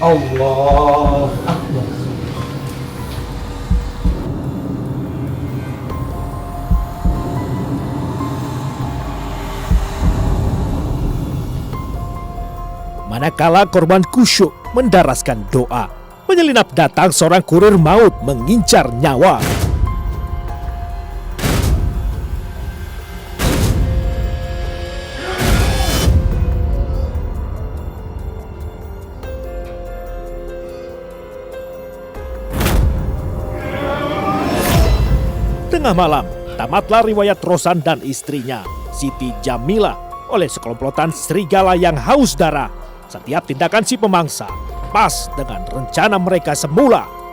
Allah Akbar. Manakala korban kusyuk mendaraskan doa, menyelinap datang seorang kurir maut mengincar nyawa. Tengah malam, tamatlah riwayat Rosan dan istrinya, Siti Jamila, oleh sekelompokan serigala yang haus darah. Setiap tindakan si pemangsa pas dengan rencana mereka semula.